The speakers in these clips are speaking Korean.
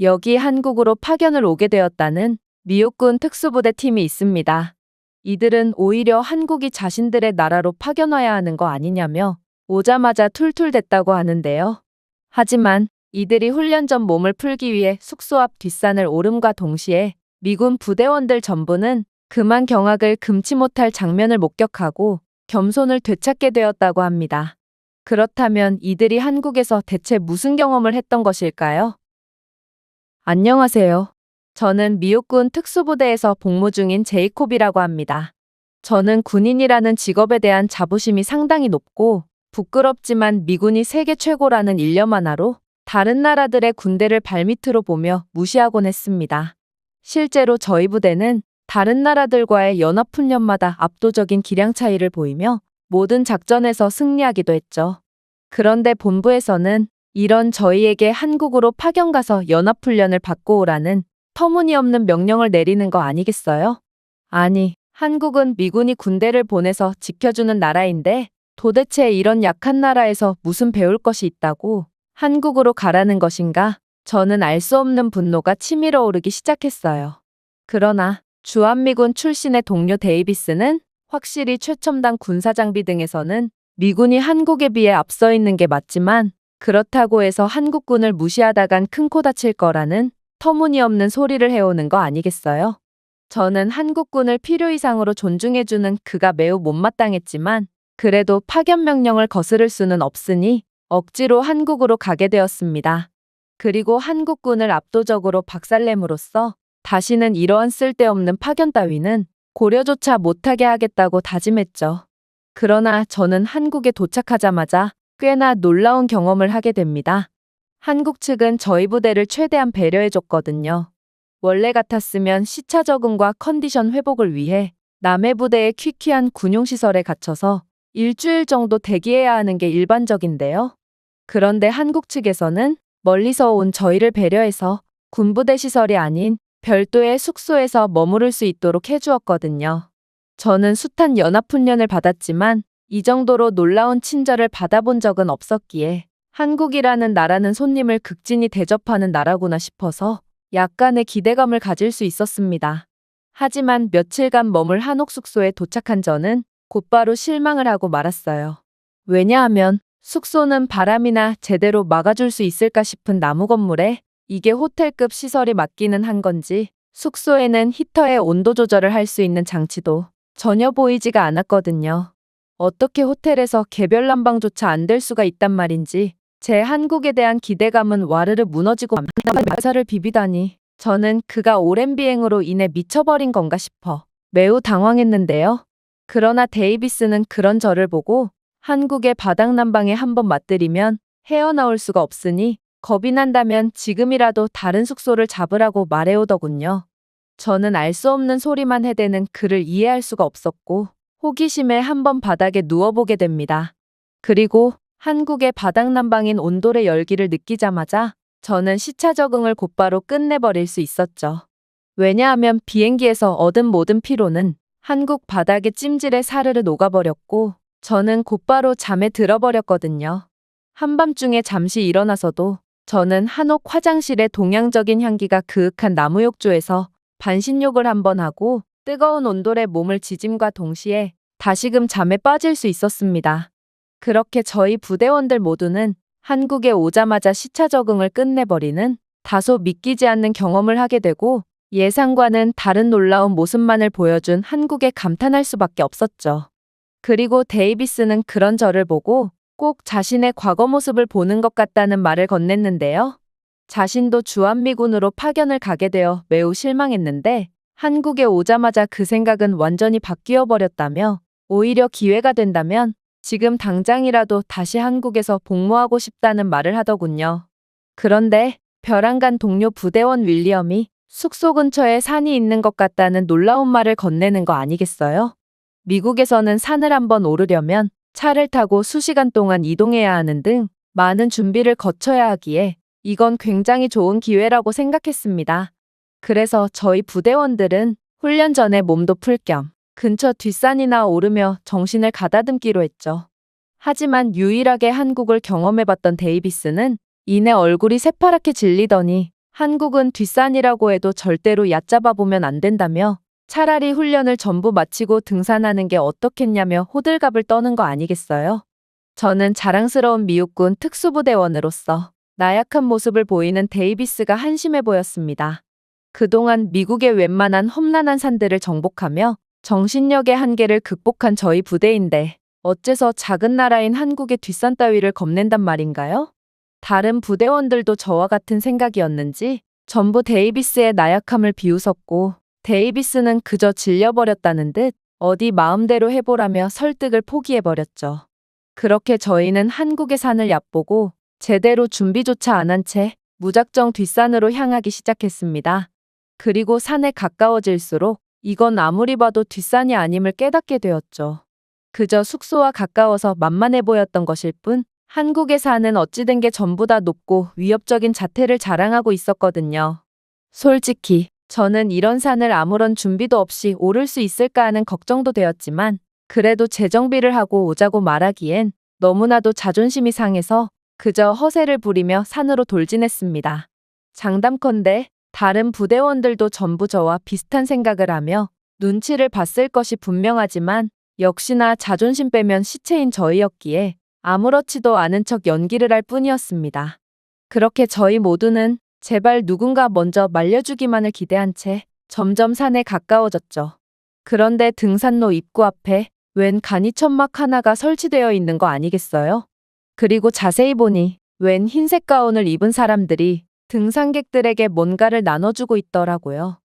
여기 한국으로 파견을 오게 되었다는 미국군 특수부대 팀이 있습니다. 이들은 오히려 한국이 자신들의 나라로 파견 와야 하는 거 아니냐며 오자마자 툴툴댔다고 하는데요. 하지만 이들이 훈련 전 몸을 풀기 위해 숙소 앞 뒷산을 오름과 동시에 미군 부대원들 전부는 그만 경악을 금치 못할 장면을 목격하고 겸손을 되찾게 되었다고 합니다. 그렇다면 이들이 한국에서 대체 무슨 경험을 했던 것일까요? 안녕하세요. 저는 미국군 특수부대에서 복무 중인 제이콥이라고 합니다. 저는 군인이라는 직업에 대한 자부심이 상당히 높고 부끄럽지만 미군이 세계 최고라는 일념 하나로 다른 나라들의 군대를 발밑으로 보며 무시하곤 했습니다. 실제로 저희 부대는 다른 나라들과의 연합훈련마다 압도적인 기량 차이를 보이며 모든 작전에서 승리하기도 했죠. 그런데 본부에서는 이런 저희에게 한국으로 파견 가서 연합훈련을 받고 오라는 터무니없는 명령을 내리는 거 아니겠어요? 아니, 한국은 미군이 군대를 보내서 지켜주는 나라인데 도대체 이런 약한 나라에서 무슨 배울 것이 있다고 한국으로 가라는 것인가? 저는 알 수 없는 분노가 치밀어 오르기 시작했어요. 그러나 주한미군 출신의 동료 데이비스는 확실히 최첨단 군사장비 등에서는 미군이 한국에 비해 앞서 있는 게 맞지만 그렇다고 해서 한국군을 무시하다간 큰 코 다칠 거라는 터무니없는 소리를 해오는 거 아니겠어요? 저는 한국군을 필요 이상으로 존중해주는 그가 매우 못마땅했지만 그래도 파견 명령을 거스를 수는 없으니 억지로 한국으로 가게 되었습니다. 그리고 한국군을 압도적으로 박살냄으로써 다시는 이러한 쓸데없는 파견 따위는 고려조차 못하게 하겠다고 다짐했죠. 그러나 저는 한국에 도착하자마자 꽤나 놀라운 경험을 하게 됩니다. 한국 측은 저희 부대를 최대한 배려해줬거든요. 원래 같았으면 시차 적응과 컨디션 회복을 위해 남해 부대의 퀴퀴한 군용시설에 갇혀서 일주일 정도 대기해야 하는 게 일반적인데요. 그런데 한국 측에서는 멀리서 온 저희를 배려해서 군부대 시설이 아닌 별도의 숙소에서 머무를 수 있도록 해주었거든요. 저는 숱한 연합훈련을 받았지만 이 정도로 놀라운 친절을 받아본 적은 없었기에 한국이라는 나라는 손님을 극진히 대접하는 나라구나 싶어서 약간의 기대감을 가질 수 있었습니다. 하지만 며칠간 머물 한옥 숙소에 도착한 저는 곧바로 실망을 하고 말았어요. 왜냐하면 숙소는 바람이나 제대로 막아줄 수 있을까 싶은 나무 건물에 이게 호텔급 시설이 맞기는 한 건지 숙소에는 히터의 온도 조절을 할 수 있는 장치도 전혀 보이지가 않았거든요. 어떻게 호텔에서 개별 난방조차 안 될 수가 있단 말인지 제 한국에 대한 기대감은 와르르 무너지고 말 비비다니 저는 그가 오랜 비행으로 인해 미쳐버린 건가 싶어 매우 당황했는데요. 그러나 데이비스는 그런 저를 보고 한국의 바닥 난방에 한번 맞들이면 헤어나올 수가 없으니 겁이 난다면 지금이라도 다른 숙소를 잡으라고 말해오더군요. 저는 알 수 없는 소리만 해대는 그를 이해할 수가 없었고 호기심에 한번 바닥에 누워보게 됩니다. 그리고 한국의 바닥 난방인 온돌의 열기를 느끼자마자 저는 시차 적응을 곧바로 끝내버릴 수 있었죠. 왜냐하면 비행기에서 얻은 모든 피로는 한국 바닥의 찜질에 사르르 녹아버렸고 저는 곧바로 잠에 들어버렸거든요. 한밤중에 잠시 일어나서도 저는 한옥 화장실의 동양적인 향기가 그윽한 나무 욕조에서 반신욕을 한번 하고 뜨거운 온돌에 몸을 지짐과 동시에 다시금 잠에 빠질 수 있었습니다. 그렇게 저희 부대원들 모두는 한국에 오자마자 시차 적응을 끝내버리는 다소 믿기지 않는 경험을 하게 되고 예상과는 다른 놀라운 모습만을 보여준 한국에 감탄할 수밖에 없었죠. 그리고 데이비스는 그런 저를 보고 꼭 자신의 과거 모습을 보는 것 같다는 말을 건넸는데요. 자신도 주한미군으로 파견을 가게 되어 매우 실망했는데 한국에 오자마자 그 생각은 완전히 바뀌어 버렸다며 오히려 기회가 된다면 지금 당장이라도 다시 한국에서 복무하고 싶다는 말을 하더군요. 그런데 벼랑간 동료 부대원 윌리엄이 숙소 근처에 산이 있는 것 같다는 놀라운 말을 건네는 거 아니겠어요? 미국에서는 산을 한번 오르려면 차를 타고 수시간 동안 이동해야 하는 등 많은 준비를 거쳐야 하기에 이건 굉장히 좋은 기회라고 생각했습니다. 그래서 저희 부대원들은 훈련 전에 몸도 풀 겸 근처 뒷산이나 오르며 정신을 가다듬기로 했죠. 하지만 유일하게 한국을 경험해봤던 데이비스는 이내 얼굴이 새파랗게 질리더니 한국은 뒷산이라고 해도 절대로 얕잡아 보면 안 된다며 차라리 훈련을 전부 마치고 등산하는 게 어떻겠냐며 호들갑을 떠는 거 아니겠어요? 저는 자랑스러운 미국군 특수부대원으로서 나약한 모습을 보이는 데이비스가 한심해 보였습니다. 그동안 미국의 웬만한 험난한 산들을 정복하며 정신력의 한계를 극복한 저희 부대인데 어째서 작은 나라인 한국의 뒷산 따위를 겁낸단 말인가요? 다른 부대원들도 저와 같은 생각이었는지 전부 데이비스의 나약함을 비웃었고 데이비스는 그저 질려버렸다는 듯 어디 마음대로 해보라며 설득을 포기해버렸죠. 그렇게 저희는 한국의 산을 얕보고 제대로 준비조차 안 한 채 무작정 뒷산으로 향하기 시작했습니다. 그리고 산에 가까워질수록 이건 아무리 봐도 뒷산이 아님을 깨닫게 되었죠. 그저 숙소와 가까워서 만만해 보였던 것일 뿐 한국의 산은 어찌된 게 전부 다 높고 위협적인 자태를 자랑하고 있었거든요. 솔직히 저는 이런 산을 아무런 준비도 없이 오를 수 있을까 하는 걱정도 되었지만 그래도 재정비를 하고 오자고 말하기엔 너무나도 자존심이 상해서 그저 허세를 부리며 산으로 돌진했습니다. 장담컨대 다른 부대원들도 전부 저와 비슷한 생각을 하며 눈치를 봤을 것이 분명하지만 역시나 자존심 빼면 시체인 저희였기에 아무렇지도 않은 척 연기를 할 뿐이었습니다. 그렇게 저희 모두는 제발 누군가 먼저 말려주기만을 기대한 채 점점 산에 가까워졌죠. 그런데 등산로 입구 앞에 웬 간이천막 하나가 설치되어 있는 거 아니겠어요? 그리고 자세히 보니 웬 흰색 가운을 입은 사람들이 등산객들에게 뭔가를 나눠주고 있더라고요.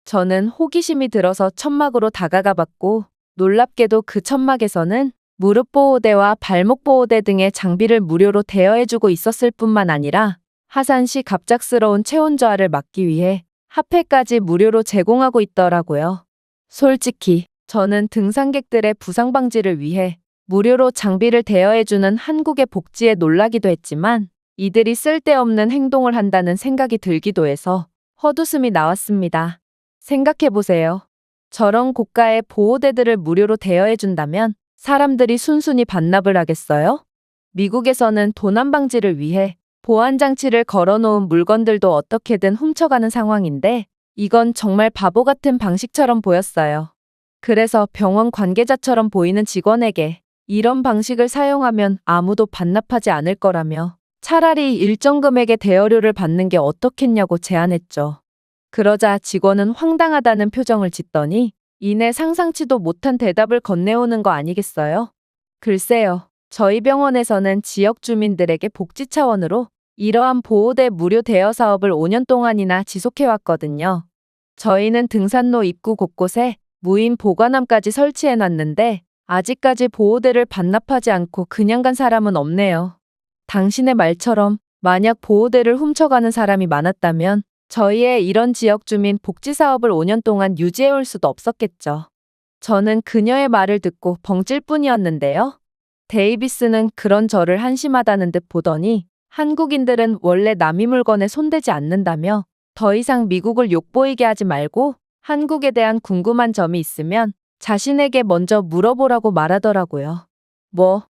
저는 호기심이 들어서 천막으로 다가가 봤고 놀랍게도 그 천막에서는 무릎 보호대와 발목 보호대 등의 장비를 무료로 대여해주고 있었을 뿐만 아니라 하산시 갑작스러운 체온저하를 막기 위해 핫팩까지 무료로 제공하고 있더라고요. 솔직히 저는 등산객들의 부상 방지를 위해 무료로 장비를 대여해주는 한국의 복지에 놀라기도 했지만 이들이 쓸데없는 행동을 한다는 생각이 들기도 해서 헛웃음이 나왔습니다. 생각해보세요. 저런 고가의 보호대들을 무료로 대여해준다면 사람들이 순순히 반납을 하겠어요? 미국에서는 도난 방지를 위해 보안 장치를 걸어놓은 물건들도 어떻게든 훔쳐가는 상황인데 이건 정말 바보 같은 방식처럼 보였어요. 그래서 병원 관계자처럼 보이는 직원에게 이런 방식을 사용하면 아무도 반납하지 않을 거라며 차라리 일정 금액의 대여료를 받는 게 어떻겠냐고 제안했죠. 그러자 직원은 황당하다는 표정을 짓더니 이내 상상치도 못한 대답을 건네오는 거 아니겠어요? 글쎄요. 저희 병원에서는 지역 주민들에게 복지 차원으로 이러한 보호대 무료 대여 사업을 5년 동안이나 지속해왔거든요. 저희는 등산로 입구 곳곳에 무인 보관함까지 설치해놨는데 아직까지 보호대를 반납하지 않고 그냥 간 사람은 없네요. 당신의 말처럼 만약 보호대를 훔쳐가는 사람이 많았다면 저희의 이런 지역 주민 복지 사업을 5년 동안 유지해올 수도 없었겠죠. 저는 그녀의 말을 듣고 벙찔 뿐이었는데요. 데이비스는 그런 저를 한심하다는 듯 보더니 한국인들은 원래 남의 물건에 손대지 않는다며 더 이상 미국을 욕보이게 하지 말고 한국에 대한 궁금한 점이 있으면 자신에게 먼저 물어보라고 말하더라고요.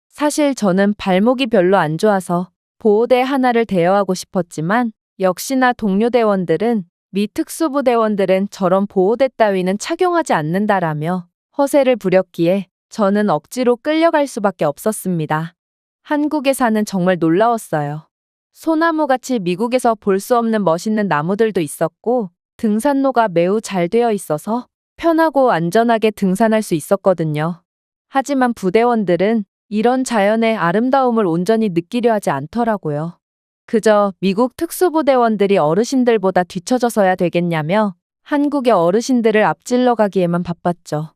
사실 저는 발목이 별로 안 좋아서 보호대 하나를 대여하고 싶었지만 역시나 동료 대원들은 미 특수부대원들은 저런 보호대 따위는 착용하지 않는다라며 허세를 부렸기에 저는 억지로 끌려갈 수밖에 없었습니다. 한국의 산은 정말 놀라웠어요. 소나무같이 미국에서 볼 수 없는 멋있는 나무들도 있었고 등산로가 매우 잘 되어 있어서 편하고 안전하게 등산할 수 있었거든요. 하지만 부대원들은 이런 자연의 아름다움을 온전히 느끼려 하지 않더라고요. 그저 미국 특수부대원들이 어르신들보다 뒤처져서야 되겠냐며 한국의 어르신들을 앞질러 가기에만 바빴죠.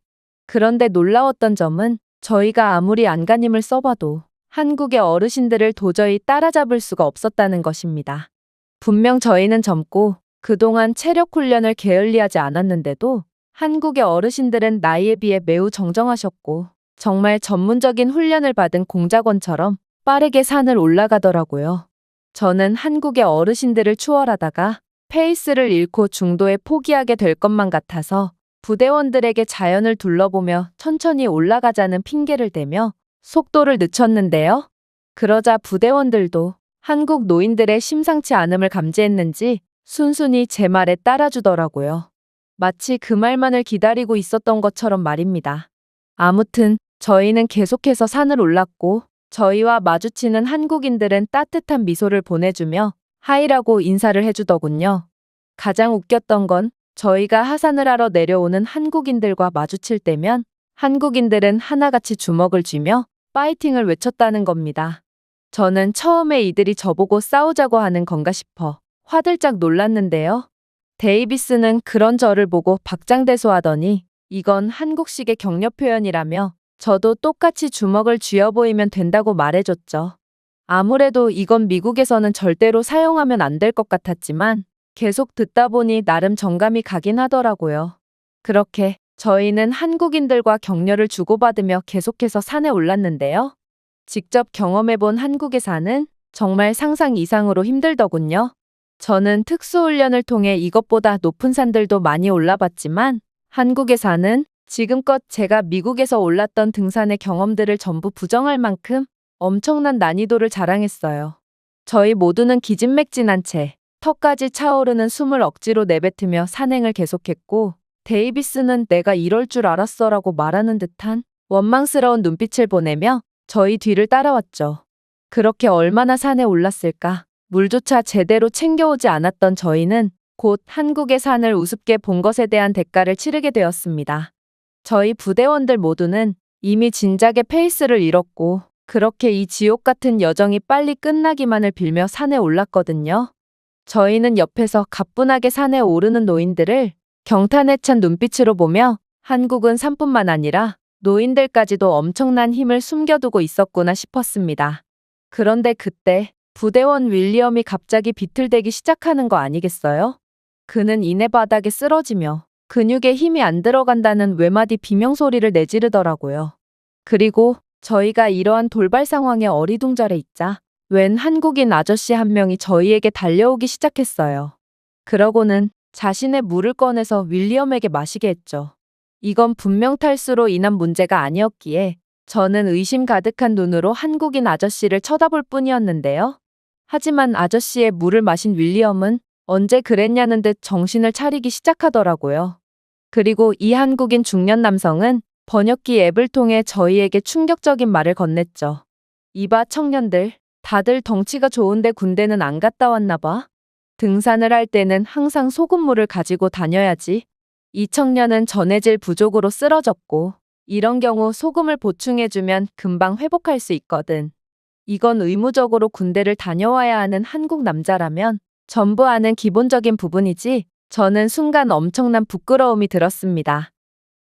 그런데 놀라웠던 점은 저희가 아무리 안간힘을 써봐도 한국의 어르신들을 도저히 따라잡을 수가 없었다는 것입니다. 분명 저희는 젊고 그동안 체력 훈련을 게을리하지 않았는데도 한국의 어르신들은 나이에 비해 매우 정정하셨고 정말 전문적인 훈련을 받은 공작원처럼 빠르게 산을 올라가더라고요. 저는 한국의 어르신들을 추월하다가 페이스를 잃고 중도에 포기하게 될 것만 같아서 부대원들에게 자연을 둘러보며 천천히 올라가자는 핑계를 대며 속도를 늦췄는데요. 그러자 부대원들도 한국 노인들의 심상치 않음을 감지했는지 순순히 제 말에 따라주더라고요. 마치 그 말만을 기다리고 있었던 것처럼 말입니다. 아무튼 저희는 계속해서 산을 올랐고 저희와 마주치는 한국인들은 따뜻한 미소를 보내주며 하이라고 인사를 해주더군요. 가장 웃겼던 건 저희가 하산을 하러 내려오는 한국인들과 마주칠 때면 한국인들은 하나같이 주먹을 쥐며 파이팅을 외쳤다는 겁니다. 저는 처음에 이들이 저보고 싸우자고 하는 건가 싶어 화들짝 놀랐는데요. 데이비스는 그런 저를 보고 박장대소하더니 이건 한국식의 격려 표현이라며 저도 똑같이 주먹을 쥐어 보이면 된다고 말해줬죠. 아무래도 이건 미국에서는 절대로 사용하면 안 될 것 같았지만 계속 듣다 보니 나름 정감이 가긴 하더라고요. 그렇게 저희는 한국인들과 격려를 주고받으며 계속해서 산에 올랐는데요. 직접 경험해본 한국의 산은 정말 상상 이상으로 힘들더군요. 저는 특수훈련을 통해 이것보다 높은 산들도 많이 올라봤지만 한국의 산은 지금껏 제가 미국에서 올랐던 등산의 경험들을 전부 부정할 만큼 엄청난 난이도를 자랑했어요. 저희 모두는 기진맥진한 채 턱까지 차오르는 숨을 억지로 내뱉으며 산행을 계속했고 데이비스는 내가 이럴 줄 알았어라고 말하는 듯한 원망스러운 눈빛을 보내며 저희 뒤를 따라왔죠. 그렇게 얼마나 산에 올랐을까? 물조차 제대로 챙겨오지 않았던 저희는 곧 한국의 산을 우습게 본 것에 대한 대가를 치르게 되었습니다. 저희 부대원들 모두는 이미 진작에 페이스를 잃었고 그렇게 이 지옥 같은 여정이 빨리 끝나기만을 빌며 산에 올랐거든요. 저희는 옆에서 가뿐하게 산에 오르는 노인들을 경탄에 찬 눈빛으로 보며 한국은 산뿐만 아니라 노인들까지도 엄청난 힘을 숨겨두고 있었구나 싶었습니다. 그런데 그때 부대원 윌리엄이 갑자기 비틀대기 시작하는 거 아니겠어요? 그는 이내 바닥에 쓰러지며 근육에 힘이 안 들어간다는 외마디 비명소리를 내지르더라고요. 그리고 저희가 이러한 돌발 상황에 어리둥절해 있자 웬 한국인 아저씨 한 명이 저희에게 달려오기 시작했어요. 그러고는 자신의 물을 꺼내서 윌리엄에게 마시게 했죠. 이건 분명 탈수로 인한 문제가 아니었기에 저는 의심 가득한 눈으로 한국인 아저씨를 쳐다볼 뿐이었는데요. 하지만 아저씨의 물을 마신 윌리엄은 언제 그랬냐는 듯 정신을 차리기 시작하더라고요. 그리고 이 한국인 중년 남성은 번역기 앱을 통해 저희에게 충격적인 말을 건넸죠. 이봐 청년들, 다들 덩치가 좋은데 군대는 안 갔다 왔나 봐. 등산을 할 때는 항상 소금물을 가지고 다녀야지. 이 청년은 전해질 부족으로 쓰러졌고 이런 경우 소금을 보충해주면 금방 회복할 수 있거든. 이건 의무적으로 군대를 다녀와야 하는 한국 남자라면 전부 아는 기본적인 부분이지. 저는 순간 엄청난 부끄러움이 들었습니다.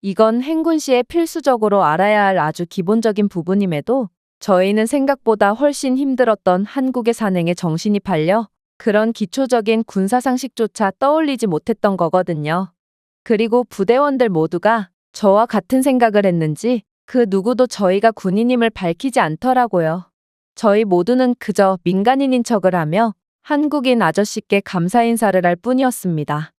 이건 행군 시에 필수적으로 알아야 할 아주 기본적인 부분임에도 저희는 생각보다 훨씬 힘들었던 한국의 산행에 정신이 팔려 그런 기초적인 군사 상식조차 떠올리지 못했던 거거든요. 그리고 부대원들 모두가 저와 같은 생각을 했는지 그 누구도 저희가 군인임을 밝히지 않더라고요. 저희 모두는 그저 민간인인 척을 하며 한국인 아저씨께 감사 인사를 할 뿐이었습니다.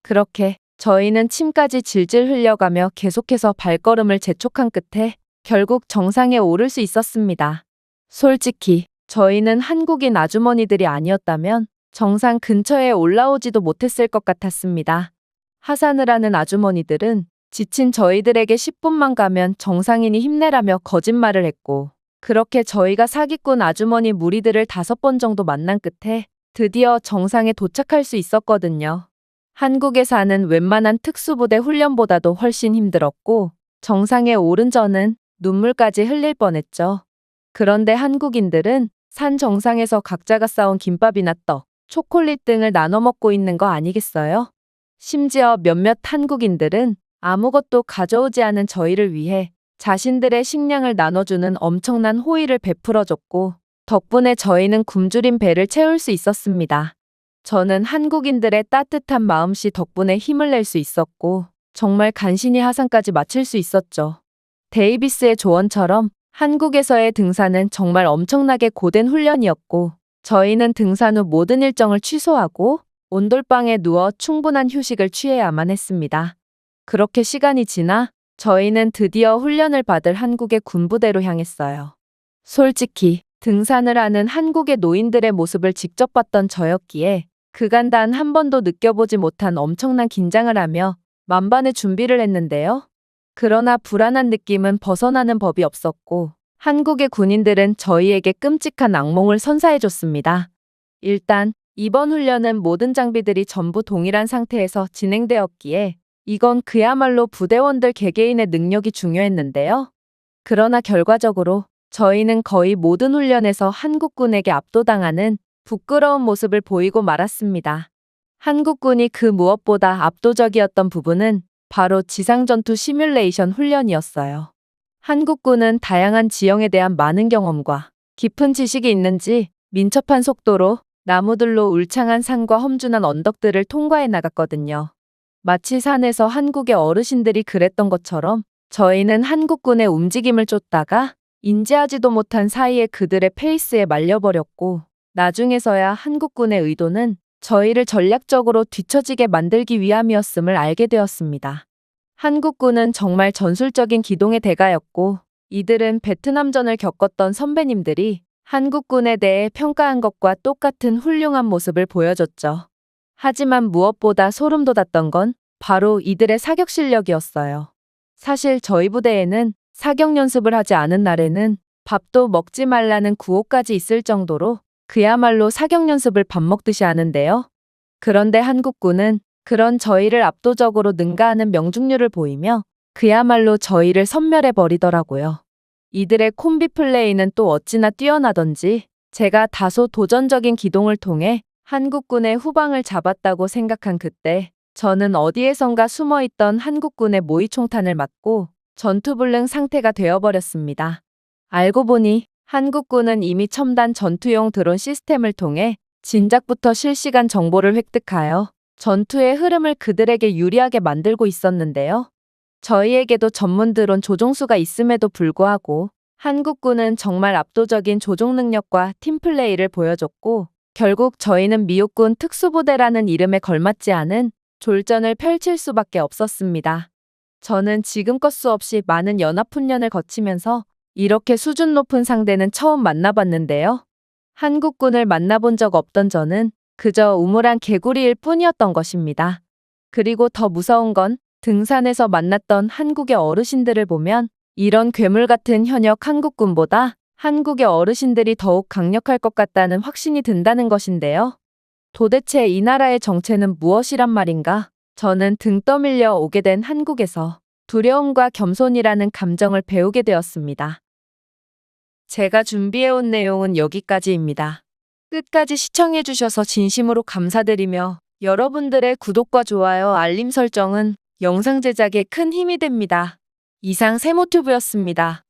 그렇게 저희는 침까지 질질 흘려가며 계속해서 발걸음을 재촉한 끝에 결국 정상에 오를 수 있었습니다. 솔직히 저희는 한국인 아주머니들이 아니었다면 정상 근처에 올라오지도 못했을 것 같았습니다. 하산을 하는 아주머니들은 지친 저희들에게 10분만 가면 정상인이 힘내라며 거짓말을 했고 그렇게 저희가 사기꾼 아주머니 무리들을 5번 정도 만난 끝에 드디어 정상에 도착할 수 있었거든요. 한국에 사는 웬만한 특수부대 훈련보다도 훨씬 힘들었고 정상에 오른 저는 눈물까지 흘릴 뻔했죠. 그런데 한국인들은 산 정상에서 각자가 싸온 김밥이나 떡, 초콜릿 등을 나눠 먹고 있는 거 아니겠어요? 심지어 몇몇 한국인들은 아무것도 가져오지 않은 저희를 위해 자신들의 식량을 나눠주는 엄청난 호의를 베풀어줬고 덕분에 저희는 굶주린 배를 채울 수 있었습니다. 저는 한국인들의 따뜻한 마음씨 덕분에 힘을 낼 수 있었고 정말 간신히 하산까지 마칠 수 있었죠. 데이비스의 조언처럼 한국에서의 등산은 정말 엄청나게 고된 훈련이었고 저희는 등산 후 모든 일정을 취소하고 온돌방에 누워 충분한 휴식을 취해야만 했습니다. 그렇게 시간이 지나 저희는 드디어 훈련을 받을 한국의 군부대로 향했어요. 솔직히 등산을 하는 한국의 노인들의 모습을 직접 봤던 저였기에 그간 단 한 번도 느껴보지 못한 엄청난 긴장을 하며 만반의 준비를 했는데요. 그러나 불안한 느낌은 벗어나는 법이 없었고 한국의 군인들은 저희에게 끔찍한 악몽을 선사해줬습니다. 일단 이번 훈련은 모든 장비들이 전부 동일한 상태에서 진행되었기에 이건 그야말로 부대원들 개개인의 능력이 중요했는데요. 그러나 결과적으로 저희는 거의 모든 훈련에서 한국군에게 압도당하는 부끄러운 모습을 보이고 말았습니다. 한국군이 그 무엇보다 압도적이었던 부분은 바로 지상전투 시뮬레이션 훈련이었어요. 한국군은 다양한 지형에 대한 많은 경험과 깊은 지식이 있는지 민첩한 속도로 나무들로 울창한 산과 험준한 언덕들을 통과해 나갔거든요. 마치 산에서 한국의 어르신들이 그랬던 것처럼 저희는 한국군의 움직임을 쫓다가 인지하지도 못한 사이에 그들의 페이스에 말려버렸고 나중에서야 한국군의 의도는 저희를 전략적으로 뒤처지게 만들기 위함이었음을 알게 되었습니다. 한국군은 정말 전술적인 기동의 대가였고 이들은 베트남전을 겪었던 선배님들이 한국군에 대해 평가한 것과 똑같은 훌륭한 모습을 보여줬죠. 하지만 무엇보다 소름 돋았던 건 바로 이들의 사격 실력이었어요. 사실 저희 부대에는 사격 연습을 하지 않은 날에는 밥도 먹지 말라는 구호까지 있을 정도로 그야말로 사격 연습을 밥 먹듯이 하는데요. 그런데 한국군은 그런 저희를 압도적으로 능가하는 명중률을 보이며 그야말로 저희를 섬멸해 버리더라고요. 이들의 콤비 플레이는 또 어찌나 뛰어나던지 제가 다소 도전적인 기동을 통해 한국군의 후방을 잡았다고 생각한 그때 저는 어디에선가 숨어있던 한국군의 모의총탄을 맞고 전투불능 상태가 되어버렸습니다. 알고 보니 한국군은 이미 첨단 전투용 드론 시스템을 통해 진작부터 실시간 정보를 획득하여 전투의 흐름을 그들에게 유리하게 만들고 있었는데요. 저희에게도 전문 드론 조종수가 있음에도 불구하고 한국군은 정말 압도적인 조종 능력과 팀플레이를 보여줬고 결국 저희는 미국군 특수부대라는 이름에 걸맞지 않은 졸전을 펼칠 수밖에 없었습니다. 저는 지금껏 수없이 많은 연합훈련을 거치면서 이렇게 수준 높은 상대는 처음 만나봤는데요. 한국군을 만나본 적 없던 저는 그저 우물한 개구리일 뿐이었던 것입니다. 그리고 더 무서운 건 등산에서 만났던 한국의 어르신들을 보면 이런 괴물 같은 현역 한국군보다 한국의 어르신들이 더욱 강력할 것 같다는 확신이 든다는 것인데요. 도대체 이 나라의 정체는 무엇이란 말인가? 저는 등 떠밀려 오게 된 한국에서 두려움과 겸손이라는 감정을 배우게 되었습니다. 제가 준비해온 내용은 여기까지입니다. 끝까지 시청해주셔서 진심으로 감사드리며 여러분들의 구독과 좋아요, 알림 설정은 영상 제작에 큰 힘이 됩니다. 이상 세모튜브였습니다.